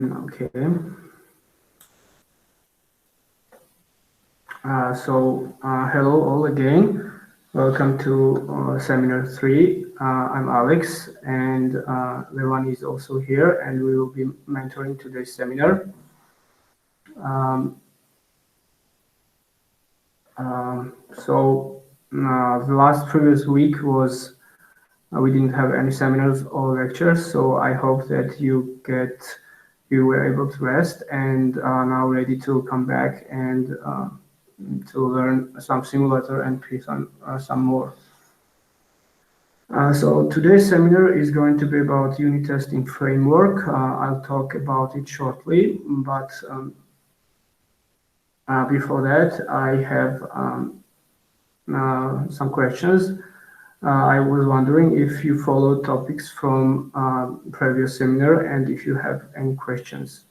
Okay. Hello all again. Welcome to Seminar 3. I'm Alex, and Levan is also here, and we will be mentoring today's seminar. Um, the last previous week was we didn't have any seminars or lectures, so I hope that you were able to rest and are now ready to come back and to learn some simulator and Python some more. So today's seminar is going to be about unit testing framework. I'll talk about it shortly, but before that, I have some questions. I was wondering if you followed topics from previous seminar and if you have any questions.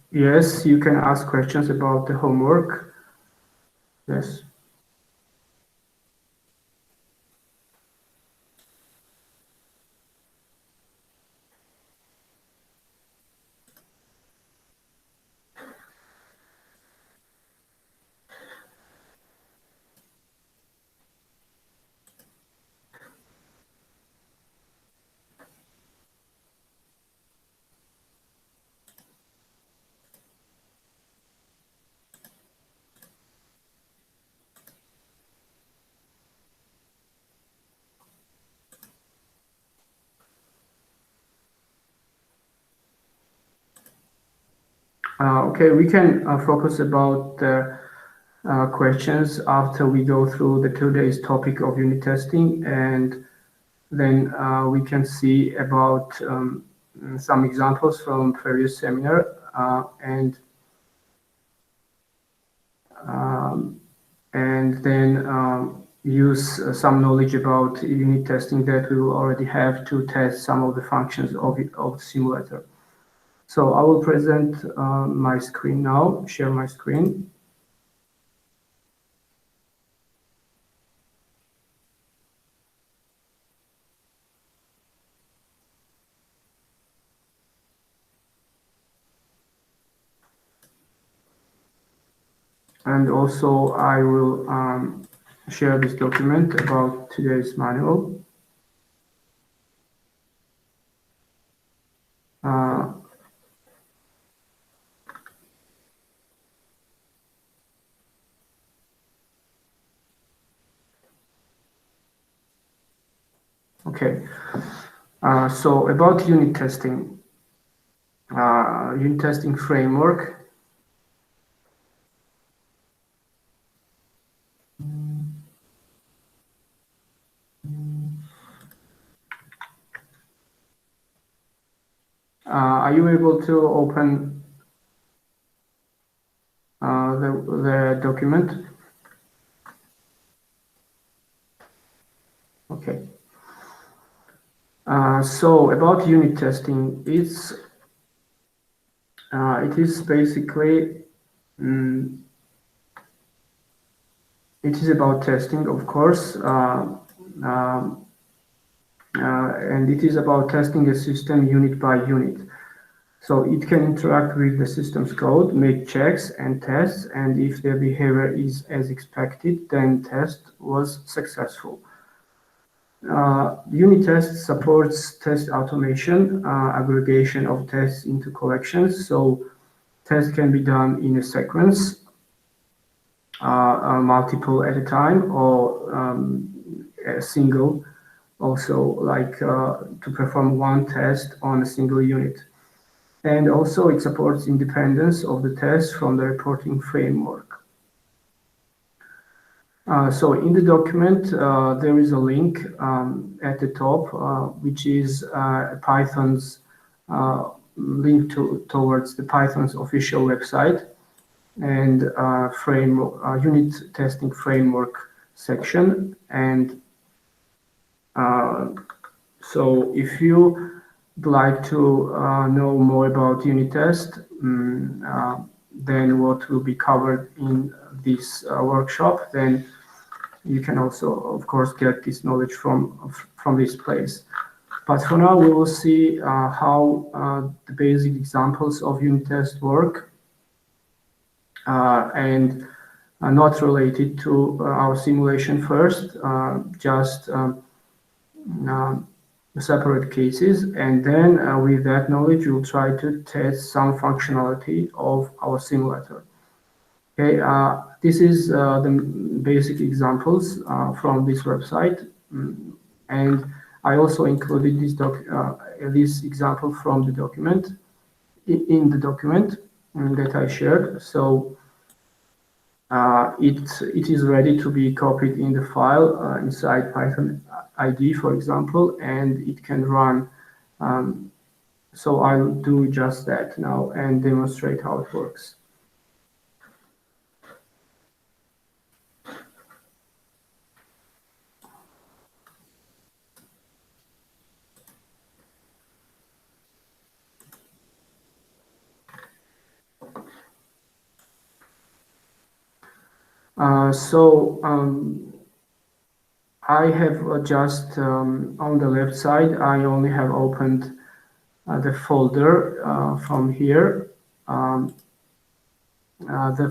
Yes, you can ask questions about the homework. Yes. Okay, we can focus about the questions after we go through the today's topic of unit testing, and then we can see about some examples from previous seminar um, and then use some knowledge about unit testing that we will already have to test some of the functions of the simulator. So I will present my screen now, share my screen. And also I will share this document about today's manual. Okay, so about unit testing framework. Are you able to open the document? Okay. So about unit testing, it is basically it is about testing, of course, and it is about testing a system unit by unit. So it can interact with the system's code, make checks and tests, and if their behavior is as expected, then test was successful. Unit test supports test automation, aggregation of tests into collections. So tests can be done in a sequence, multiple at a time, or a single, also like to perform one test on a single unit. And also it supports independence of the test from the reporting framework. So in the document, there is a link at the top, which is Python's link towards the Python's official website and framework, unit testing framework section. And so if you would like to know more about unit test, then what will be covered in this workshop, then you can also, of course, get this knowledge from this place. But for now, we will see how the basic examples of unit test work and not related to our simulation first, just separate cases. And then with that knowledge, we'll try to test some functionality of our simulator. Okay, this is the basic examples from this website, and I also included this example from the document in the document that I shared. So it is ready to be copied in the file inside Python ID, for example, and it can run. So I'll do just that now and demonstrate how it works. I have just on the left side, I only have opened the folder from here. The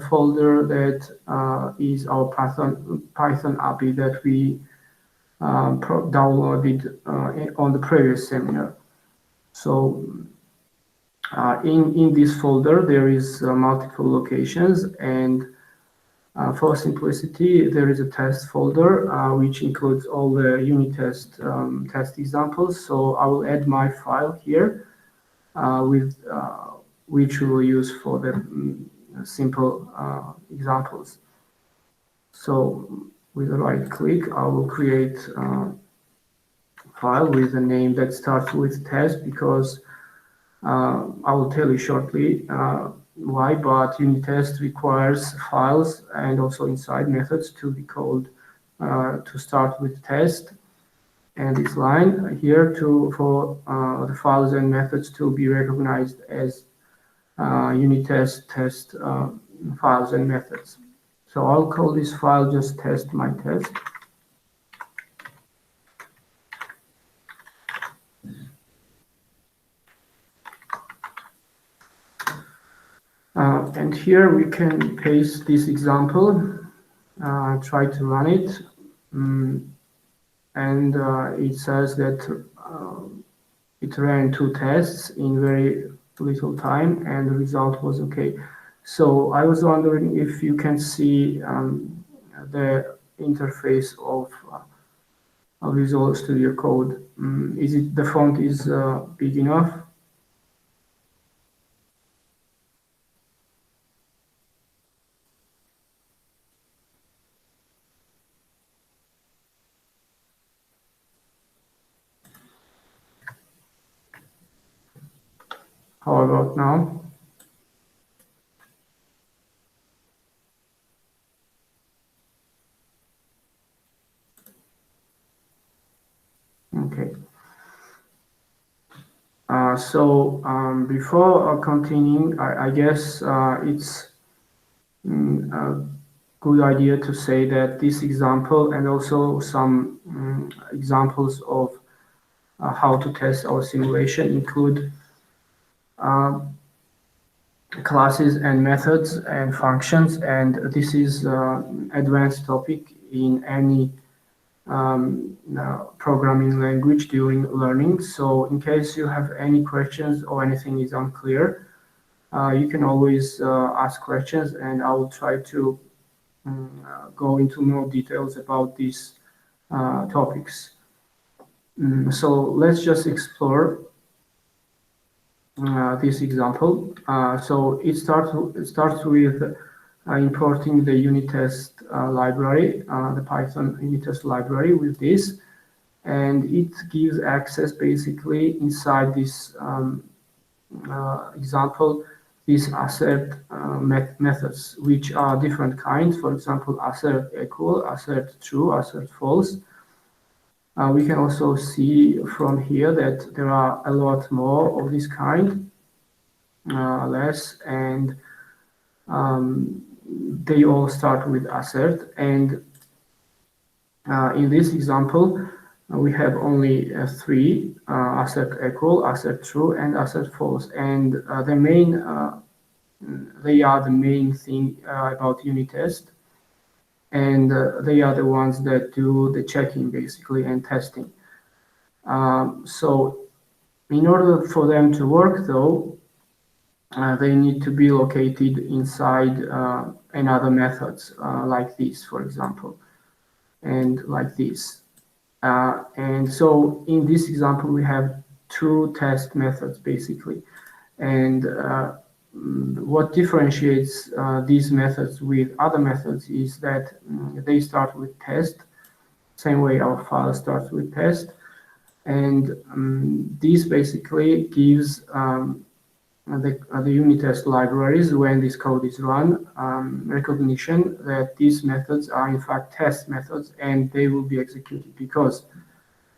folder that is our Python API that we downloaded on the previous seminar. So in this folder, there is multiple locations, and for simplicity, there is a test folder which includes all the unit test test examples. So I will add my file here with which we will use for the simple examples. So with a right click, I will create a file with a name that starts with test, because I will tell you shortly why, but unit test requires files and also inside methods to be called to start with test, and this line here for the files and methods to be recognized as unit test files and methods. So I'll call this file just test my test. And here we can paste this example, try to run it, and it says that it ran 2 tests in very little time and the result was okay. So I was wondering if you can see the interface of Visual Studio Code. Is it the font is big enough? How about now? Okay. Before continuing, I guess it's a good idea to say that this example and also some examples of how to test our simulation include classes and methods and functions, and this is advanced topic in any programming language during learning. So in case you have any questions or anything is unclear, you can always ask questions and I will try to go into more details about these topics. So let's just explore this example. So it starts with importing the unit test library, the Python unit test library with this, and it gives access basically inside this example, these assert methods, which are different kinds. For example, assert equal, assert true, assert false. We can also see from here that there are a lot more of this kind, less, and they all start with assert. And in this example, we have only three: assert equal, assert true, and assert false. And they are the main thing about unit test, and they are the ones that do the checking basically and testing. So in order for them to work though, they need to be located inside another methods like this, for example, and like this. And so in this example, we have two test methods basically. And what differentiates these methods with other methods is that they start with test, same way our file starts with test. And this basically gives the unit test libraries, when this code is run, recognition that these methods are in fact test methods and they will be executed, because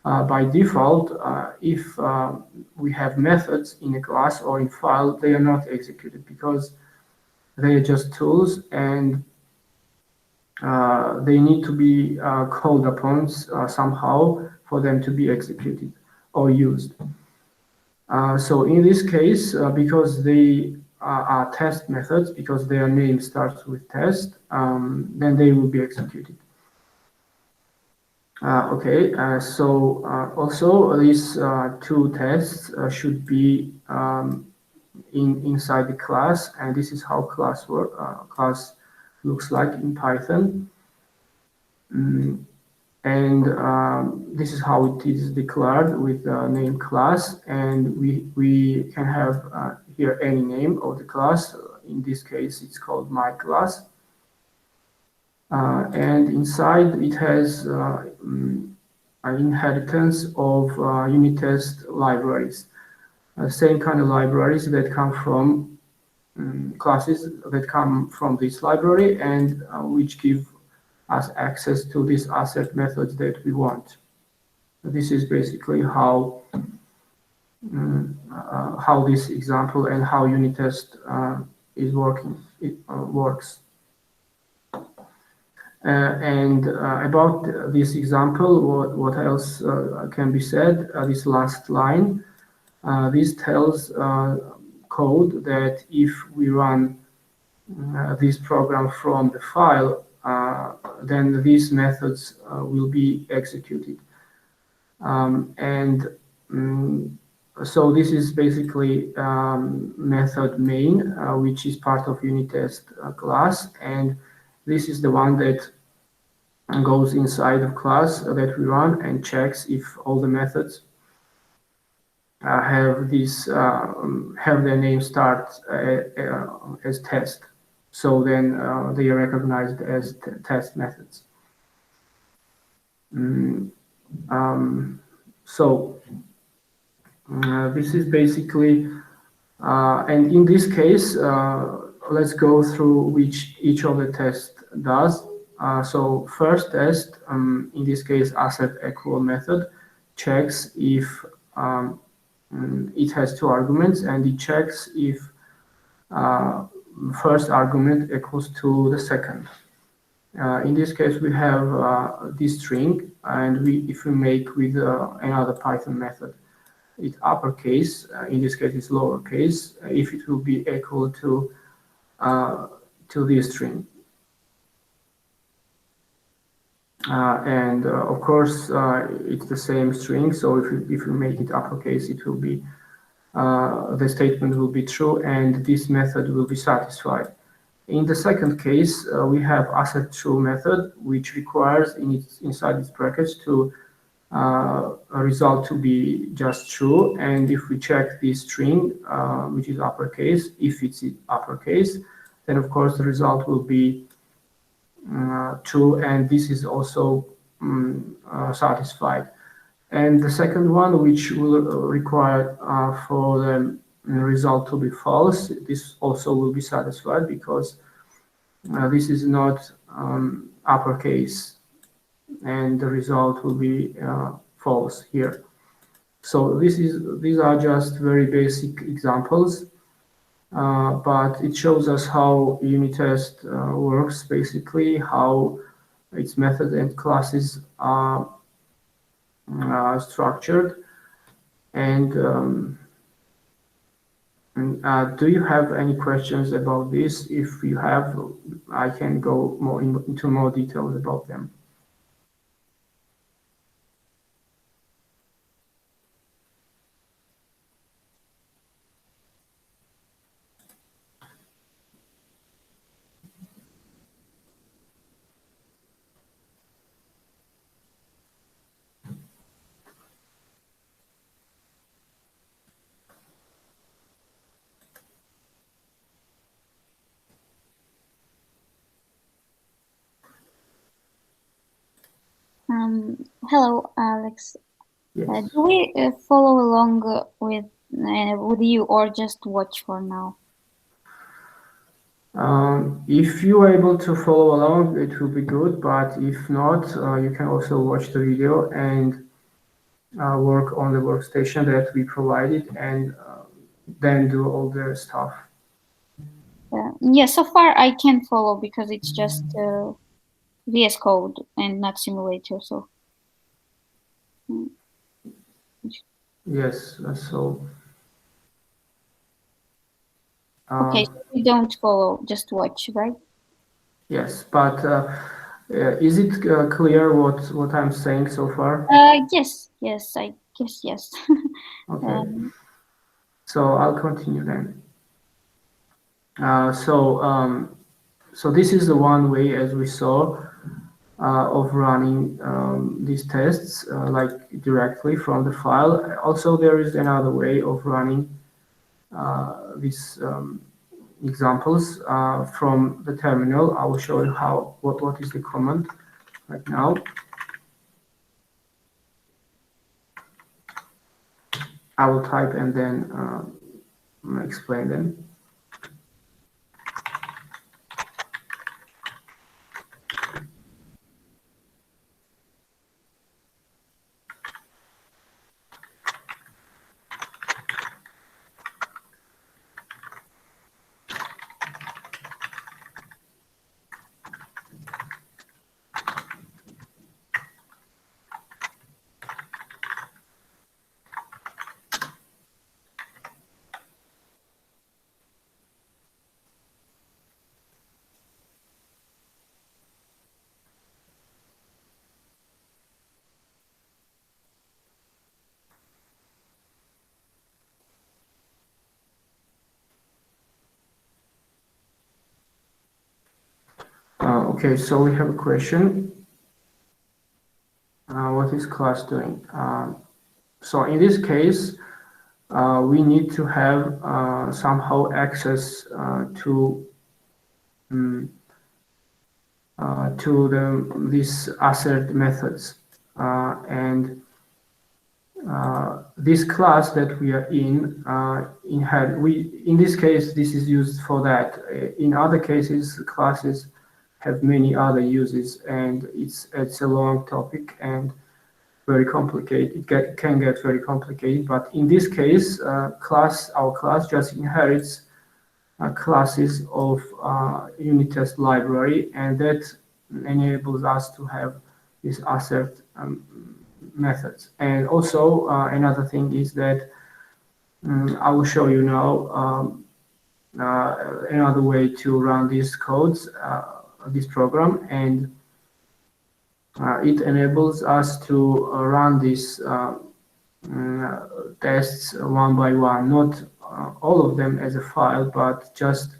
by default, if we have methods in a class or in file, they are not executed because they are just tools, and they need to be called upon somehow for them to be executed or used. So in this case, because they are test methods, because their name starts with test, then they will be executed. Okay, so also these two tests should be inside the class, and this is how class looks like in Python. And this is how it is declared with the name class, and we can have here any name of the class. In this case, it's called my class. And inside it has an inheritance of unit test libraries, same kind of libraries that come from classes that come from this library, and which give us access to these assert methods that we want. This is basically how this example and how unit test is working. It works. And about this example, what else can be said? This last line, this tells code that if we run this program from the file, then these methods will be executed. So this is basically method main, which is part of unit test class, and this is the one that goes inside the class that we run and checks if all the methods have their name start as test. So then they are recognized as test methods. So this is basically, and in this case, let's go through which each of the tests does. So first test, in this case, assert equal method, checks if it has two arguments, and it checks if first argument equals to the second. In this case, we have this string, and if we make with another Python method, it's uppercase. In this case, it's lowercase. If it will be equal to this string, and of course, it's the same string. So if you make it uppercase, it will be the statement will be true, and this method will be satisfied. In the second case, we have assert true method, which requires inside its brackets to a result to be just true. And if we check this string, which is uppercase, if it's uppercase, then of course the result will be true, and this is also satisfied. And the second one, which will require for the result to be false, this also will be satisfied because this is not uppercase, and the result will be false here. So these are just very basic examples, but it shows us how unit test works, basically how its method and classes are structured. And do you have any questions about this? If you have, I can go into more details about them. Hello, Alex. Yes. Do we follow along with you, or just watch for now? If you are able to follow along, it will be good, but if not, you can also watch the video and work on the workstation that we provided, and then do all the stuff. Yeah, so far I can follow because it's just VS Code and not simulator. So mm, Yes, so okay, so we don't follow, just watch, right? yes, but is it clear what I'm saying so far? Yes, I guess yes. Okay, so I'll continue then. So this is the one way, as we saw, of running these tests like directly from the file. Also, there is another way of running these examples from the terminal. I will show you what is the command right now. I will type and then explain them. Okay, so we have a question. What is class doing? So in this case, we need to have somehow access um, to these assert methods, and this class that we are in this case this is used for that. In other cases, classes have many other uses, and it's a long topic and very complicated. Can get very complicated, but in this case, our class just inherits classes of unit test library, and that enables us to have this assert methods. And also another thing is that I will show you now another way to run these codes, this program, and it enables us to run these tests one by one, not all of them as a file, but just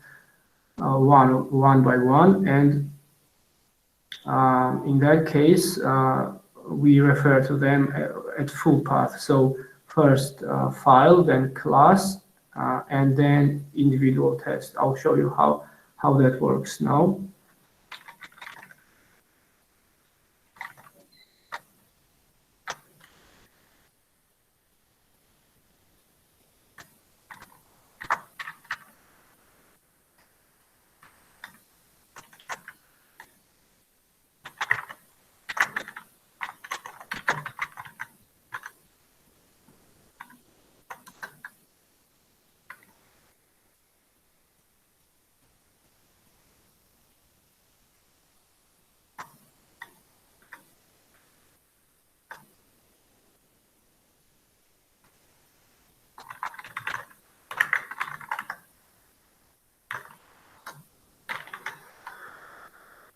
one by one. And in that case, we refer to them at full path. So first file, then class, and then individual test. I'll show you how that works now.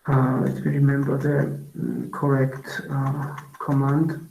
Let me remember the correct command.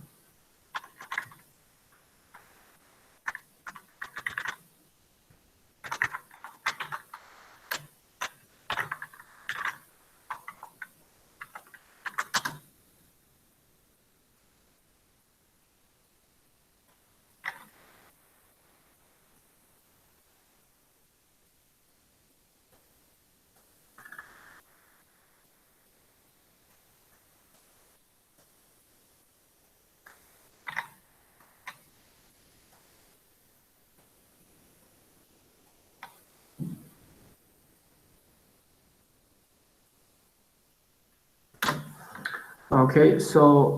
Okay, so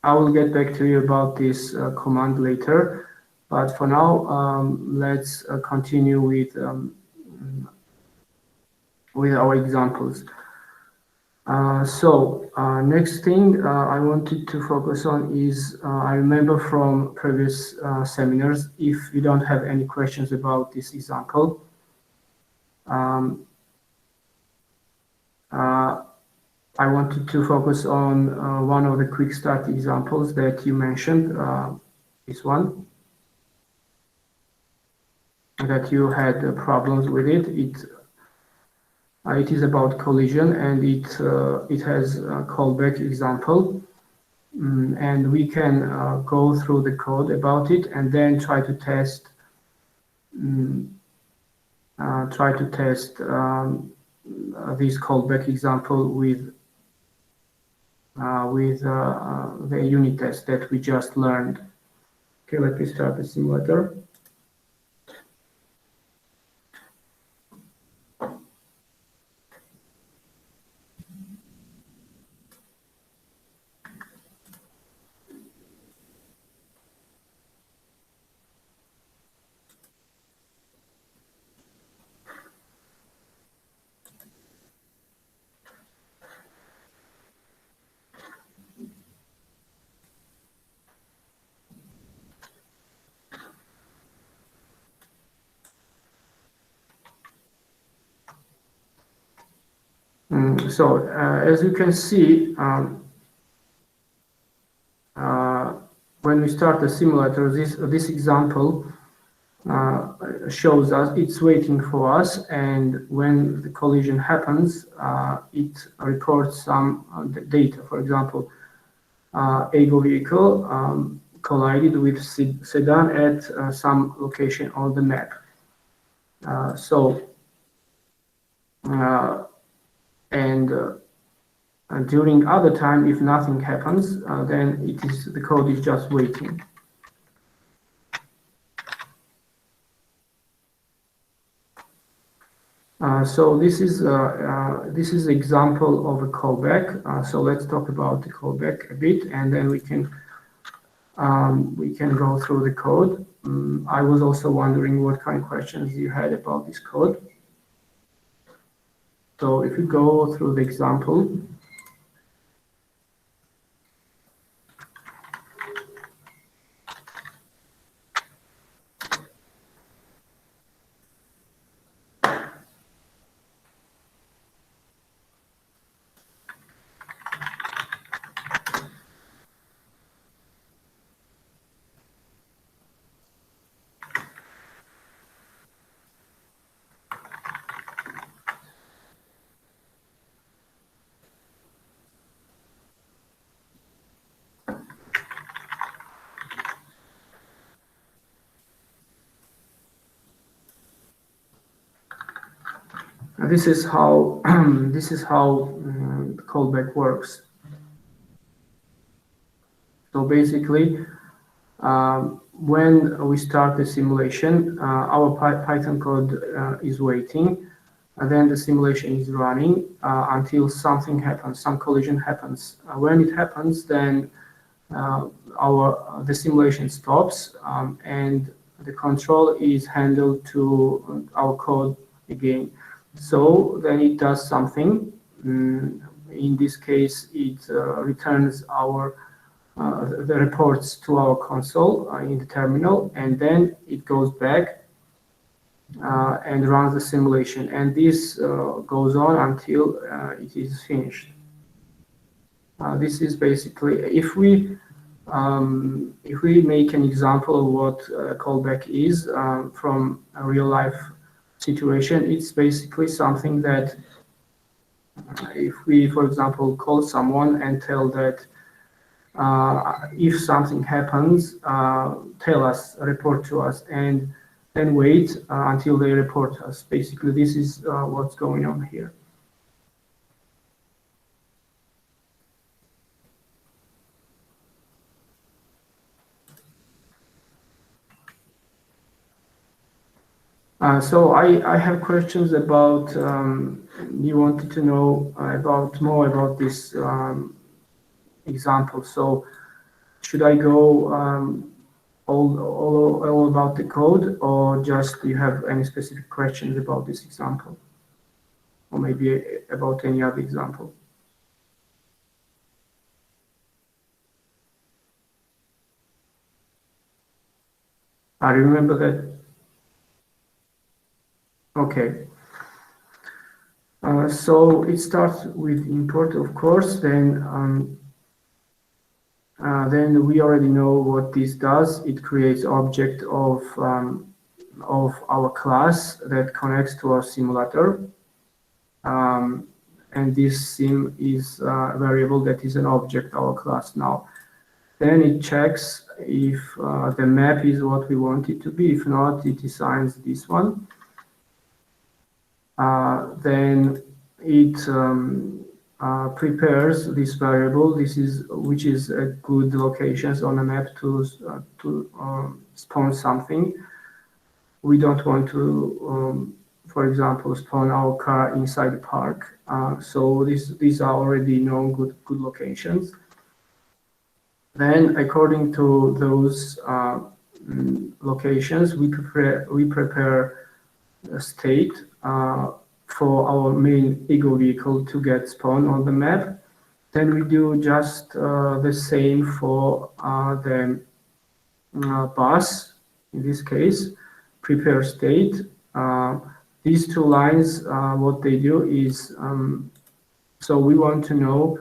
I will get back to you about this command later, but for now, let's continue with our examples. Next thing I wanted to focus on is I remember from previous seminars, if you don't have any questions about this example, um, uh, I wanted to focus on one of the quick start examples that you mentioned, this one, that you had problems with it. It is about collision, and it has a callback example. And we can go through the code about it and then try to test this callback example with the unit test that we just learned. Okay, let me start the simulator. As you can see, when we start the simulator, this example shows us it's waiting for us, and when the collision happens, it records some data. For example, Ego vehicle collided with sedan at some location on the map. And during other time, if nothing happens, then the code is just waiting. So this is example of a callback. So let's talk about the callback a bit, and then we can go through the code. I was also wondering what kind of questions you had about this code. So if you go through the example, This is how this is how callback works. So basically, when we start the simulation, our Python code is waiting, and then the simulation is running until something happens, some collision happens. When it happens, then uh, the simulation stops, and the control is handled to our code again. So then it does something. In this case, it returns the reports to our console in the terminal, and then it goes back and runs the simulation. And this goes on until it is finished. This is basically, if we make an example of what a callback is from a real life situation, it's basically something that if we, for example, call someone and tell that if something happens, tell us, report to us, and then wait until they report us. Basically, this is what's going on here. So I have questions about, you wanted to know about more about this example. So should I go all about the code, or just do you have any specific questions about this example? Or maybe about any other example? I remember that. Okay. So it starts with import, of course, then we already know what this does. It creates object of our class that connects to our simulator. And this sim is a variable that is an object, our class now. Then it checks if the map is what we want it to be. If not, it assigns this one. Then it prepares this variable. This is which is a good locations on a map to spawn something. We don't want to, for example, spawn our car inside the park. So these are already known good locations. Then, according to those locations, we prepare a state for our main ego vehicle to get spawned on the map. Then we do just the same for the bus, in this case, prepare state. These two lines, what they do is, so we want to know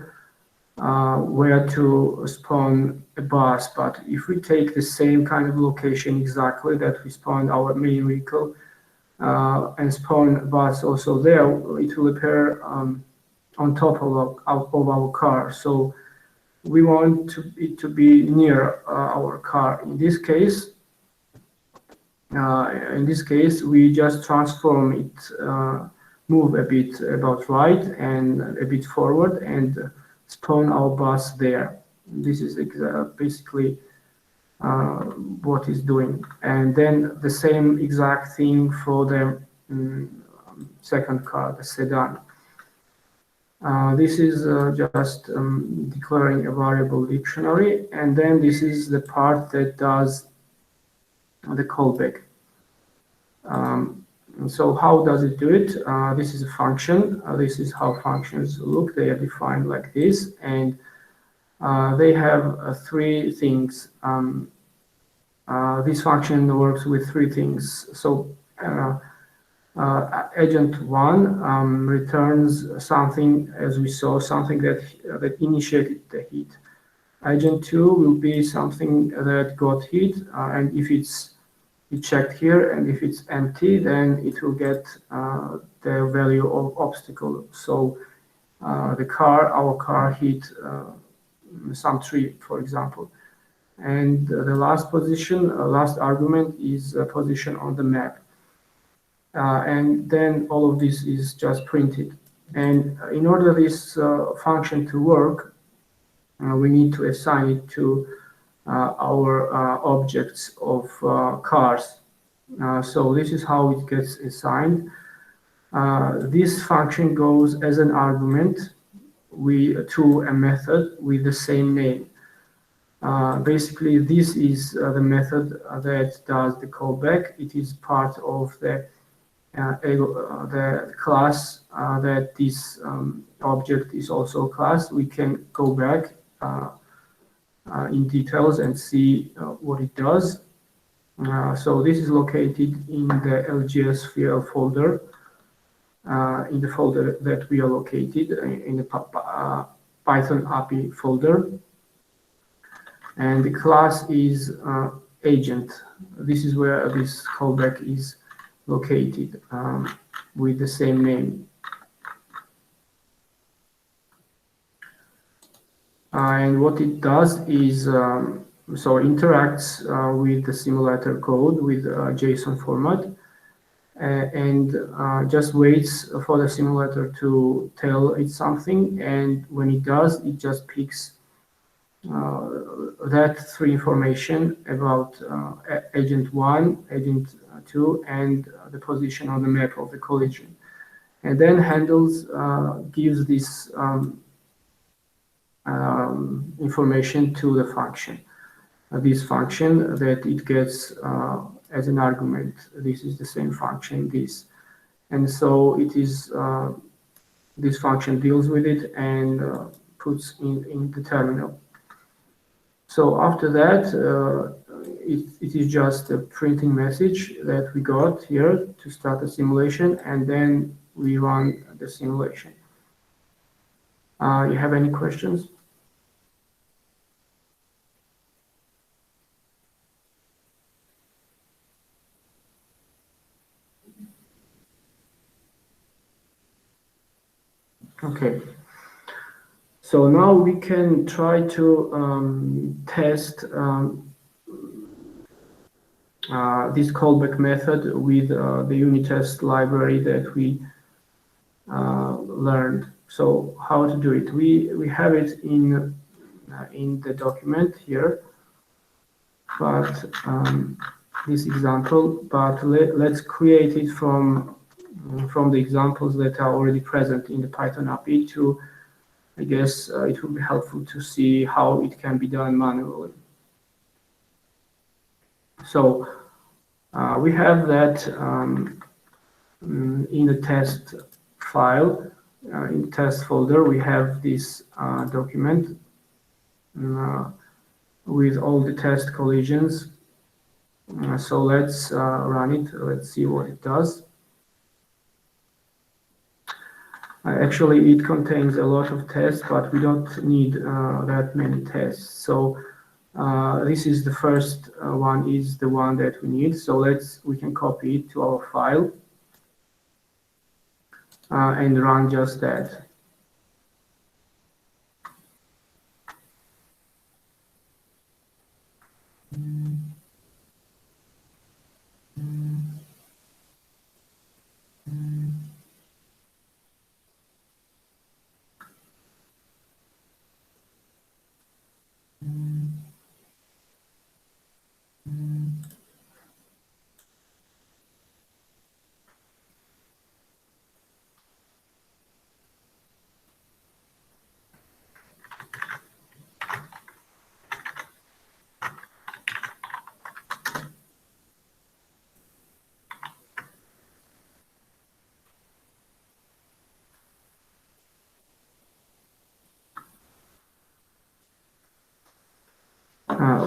where to spawn a bus, but if we take the same kind of location exactly that we spawned our main vehicle, and spawn bus also there, it will appear on top of our car. So we want it to be near our car. In this case, we just transform it, move a bit about right and a bit forward, and spawn our bus there. This is basically what it's doing. And then the same exact thing for the second car, the sedan. This is just declaring a variable dictionary, and then this is the part that does the callback. So how does it do it? This is a function. This is how functions look. They are defined like this, and they have three things. This function works with three things. So agent 1 returns something, as we saw, something that initiated the hit. Agent 2 will be something that got hit, and if it's checked here, and if it's empty, then it will get the value of obstacle. So our car hit some tree, for example. And the last position, last argument is a position on the map. and then all of this is just printed. And in order this function to work, we need to assign it to our objects of cars. So this is how it gets assigned. This function goes as an argument to a method with the same name. Basically, this is the method that does the callback. It is part of the class that this object is also a class. We can go back in details and see what it does. So this is located in the LGS folder, in the folder that we are located in the Python API folder. And the class is agent. This is where this callback is located with the same name. And what it does is so interacts with the simulator code with JSON format and just waits for the simulator to tell it something, and when it does, it just picks that three information about agent 1, agent 2, and the position on the map of the collision, and then handles gives this information to the function. This function that it gets as an argument. This is the same function, this. And so it is, this function deals with it and puts in the terminal. So after that, it is just a printing message that we got here to start the simulation, and then we run the simulation. You have any questions? Okay. So now we can try to test this callback method with the unit test library that we learned. So how to do it? We have it in the document here, but this example. But let's create it from the examples that are already present in the Python API to. I guess it will be helpful to see how it can be done manually. So we have that in the test file, in the test folder, we have this document with all the test collisions. So let's run it. Let's see what it does. Actually, it contains a lot of tests, but we don't need that many tests. So this is the first one, is the one that we need. So we can copy it to our file and run just that.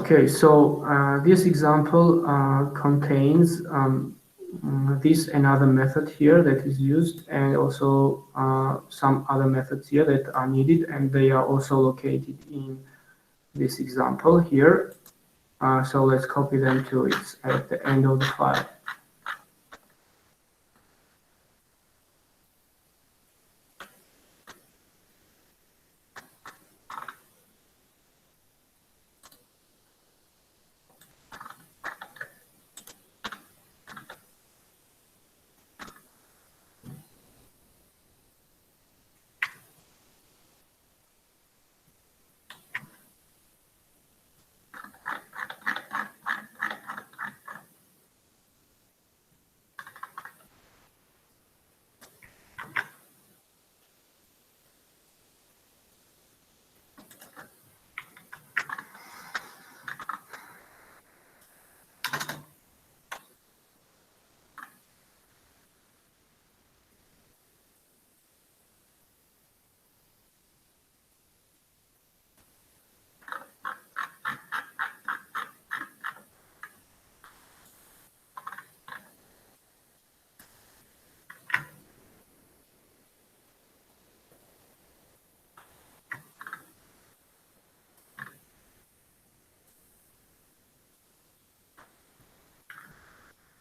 Okay, so this example contains this another method here that is used, and also some other methods here that are needed, and they are also located in this example here. So let's copy them to it at the end of the file.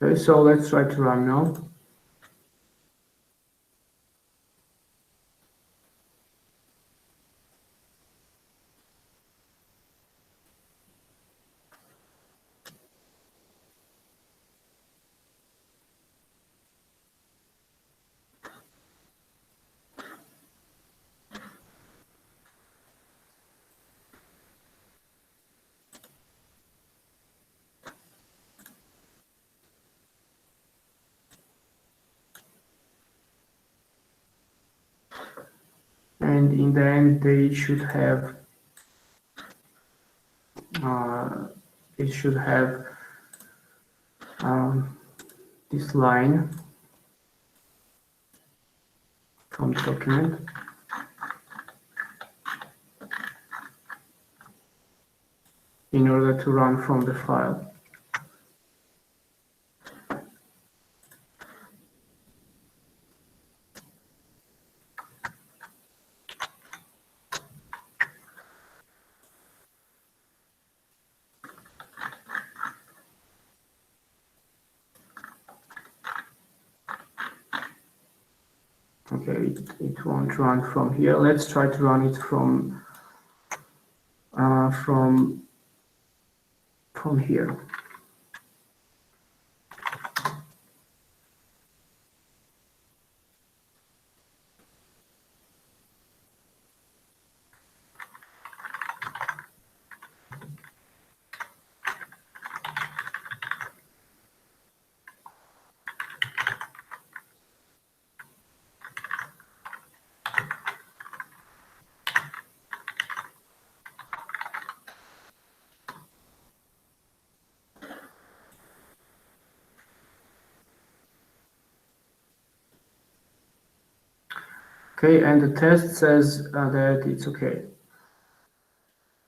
Okay, so let's try to run now. And in the end, they should have it should have um, this line from the document. In order to run from the file. Okay, it won't run from here. Let's try to run it uh, from from here. Okay, and the test says that it's okay.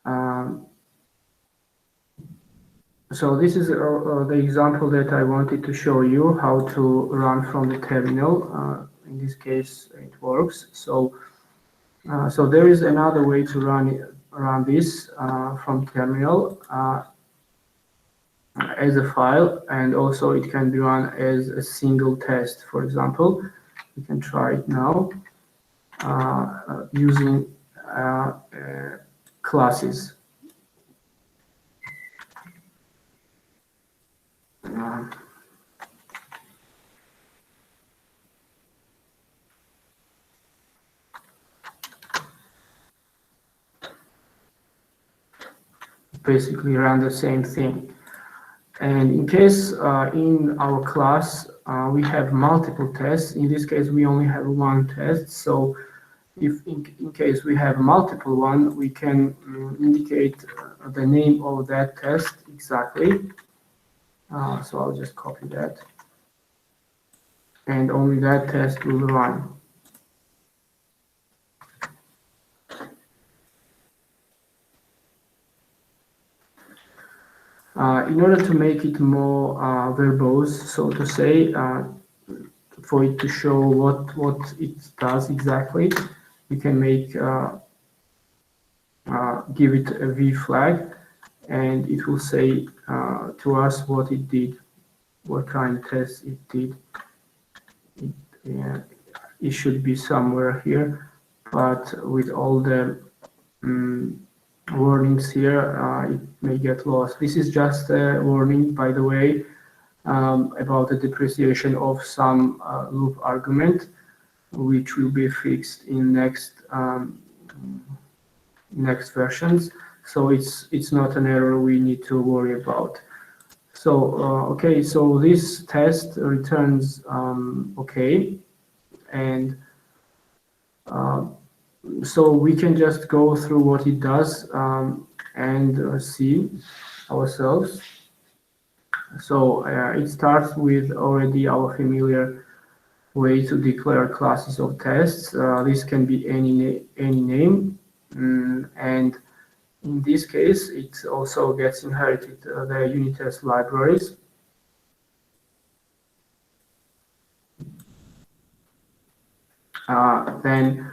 Um, so this is the example that I wanted to show you how to run from the terminal. In this case, it works. So there is another way to run this from terminal as a file, and also it can be run as a single test. For example, we can try it now using classes. Uh, Basically run the same thing. And in case in our class we have multiple tests, in this case we only have one test, so if in case we have multiple one, we can indicate the name of that test exactly. So I'll just copy that, and only that test will run. In order to make it more verbose, so to say, for it to show what it does exactly, we can make give it a V flag, and it will say to us what it did, what kind of test it did. It should be somewhere here, but with all the warnings here, it may get lost. This is just a warning, by the way, about the depreciation of some loop argument, which will be fixed in next versions. So it's not an error we need to worry about. So okay, so this test returns okay, and so we can just go through what it does and see ourselves. So it starts with already our familiar way to declare classes of tests. This can be any name, and in this case, it also gets inherited the unit test libraries. Then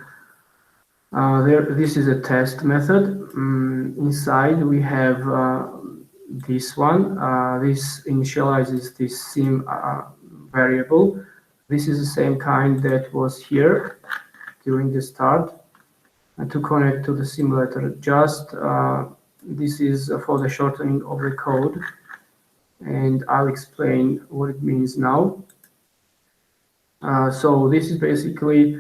this is a test method. Inside we have this one. This initializes this sim variable. This is the same kind that was here during the start. And to connect to the simulator, just this is for the shortening of the code, and I'll explain what it means now. So this is basically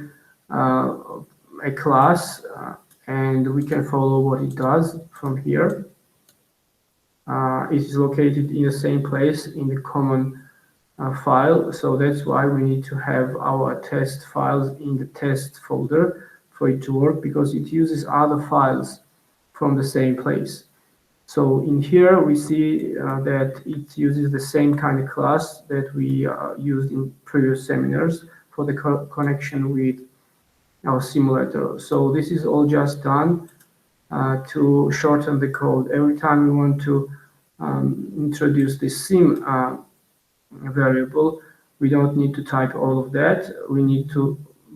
a class, and we can follow what it does from here. It is located in the same place in the common file, so that's why we need to have our test files in the test folder for it to work, because it uses other files from the same place. So in here we see that it uses the same kind of class that we used in previous seminars for the connection with our simulator. So this is all just done to shorten the code. Every time we want to introduce this sim variable, we don't need to type all of that.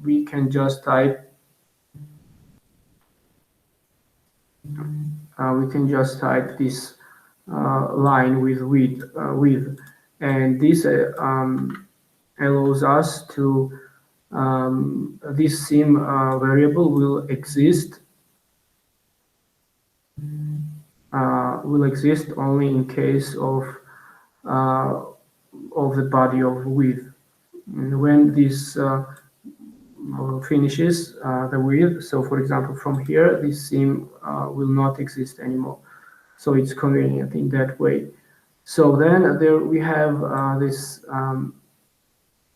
We can just type this line with width, and this allows us to this sim variable will exist only in case of the body of width. And when this finishes the width, so for example from here, this sim will not exist anymore. So it's convenient in that way. So then there we have this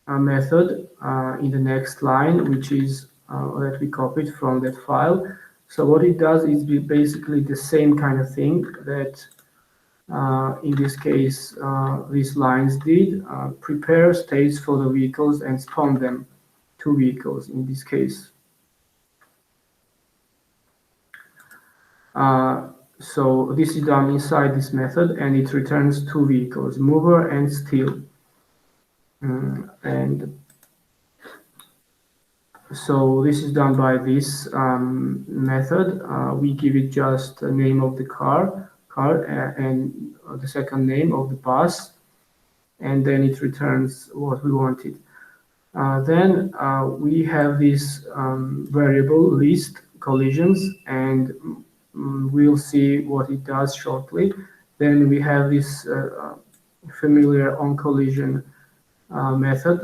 method in the next line, which is that we copied from that file. So what it does is basically the same kind of thing that in this case these lines did. Prepare states for the vehicles and spawn them, two vehicles in this case. So this is done inside this method, and it returns two vehicles, mover and steal. And so this is done by this method. We give it just the name of the car and the second name of the bus, and then it returns what we wanted. Then we have this variable list collisions, and we'll see what it does shortly. Then we have this familiar onCollision method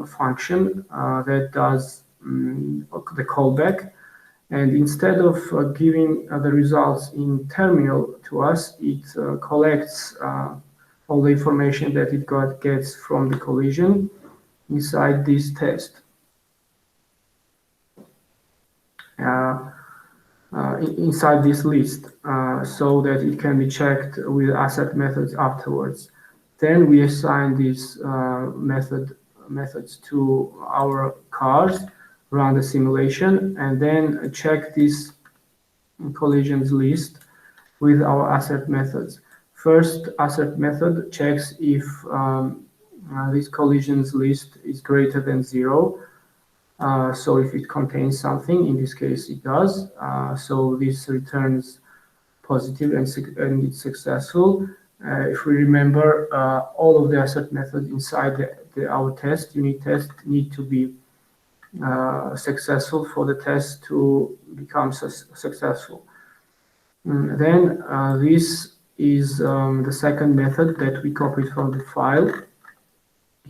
function that does the callback, and instead of giving the results in terminal to us, it collects all the information that it gets from the collision inside this test. Inside this list, so that it can be checked with asset methods afterwards. Then we assign these methods to our cars, run the simulation, and then check this collisions list with our asset methods. First asset method checks if this collisions list is greater than 0. So if it contains something, in this case it does, so this returns positive and it's successful. If we remember, all of the asset methods inside our unit test need to be successful for the test to become successful. Then this is the second method that we copied from the file.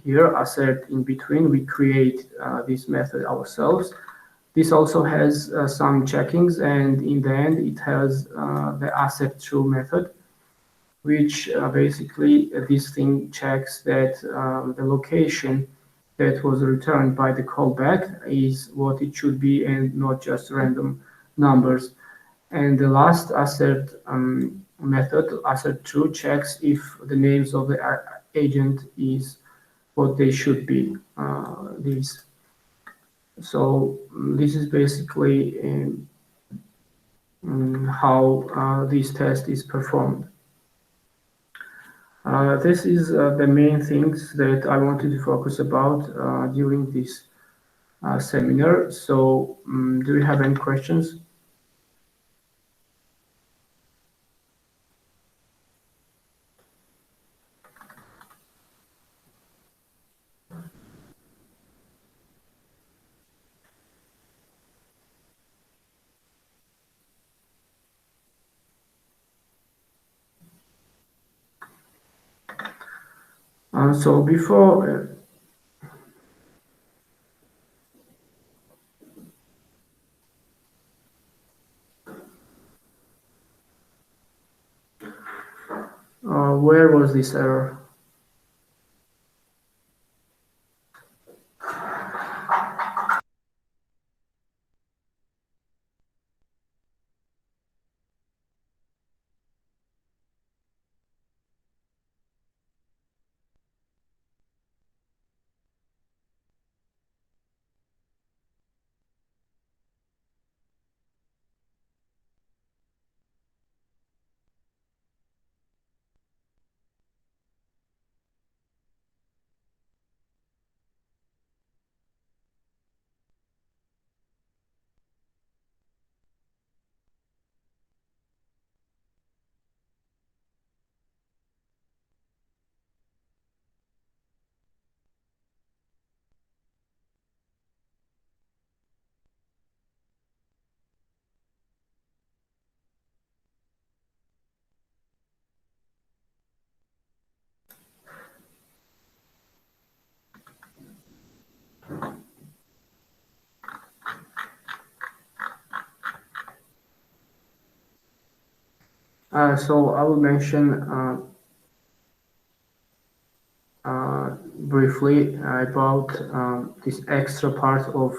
Here, assert in between, we create this method ourselves. This also has some checkings, and in the end it has the asset true method, which basically this thing checks that the location that was returned by the callback is what it should be and not just random numbers. And the last assert method, assert true, checks if the names of the agent is what they should be. These. So this is basically how this test is performed. This is the main things that I wanted to focus about during this seminar. So do you have any questions? So before where was this error? So I will mention briefly about this extra part of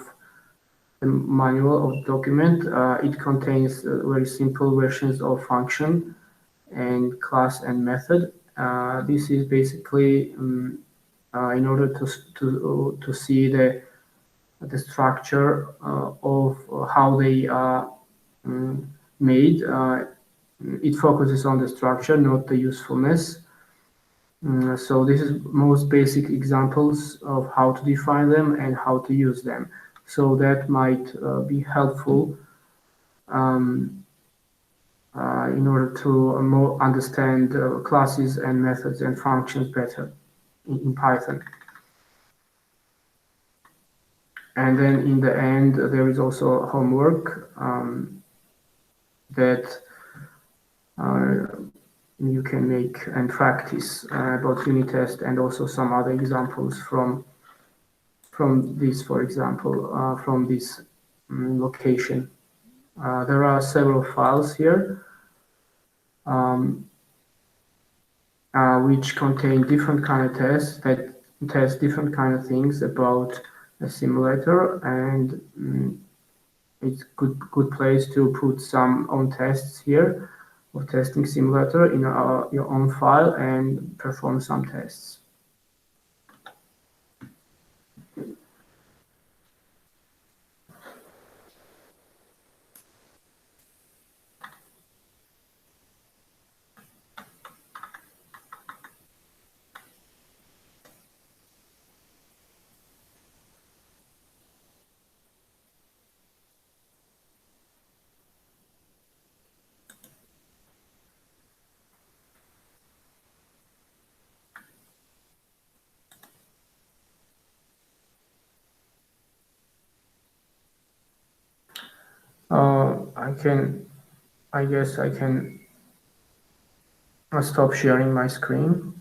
the manual of document. It contains very simple versions of function and class and method. This is basically in order to see the structure of how they are made. It focuses on the structure, not the usefulness. So this is most basic examples of how to define them and how to use them. So that might be helpful um, in order to more understand classes and methods and functions better in Python. And then in the end, there is also homework that uh, you can make and practice about unit test and also some other examples from this, for example, from this location. There are several files here um, which contain different kind of tests that test different kind of things about a simulator, and it's good place to put some own tests here of testing simulator in your own file and perform some tests. I can, I guess I can stop sharing my screen.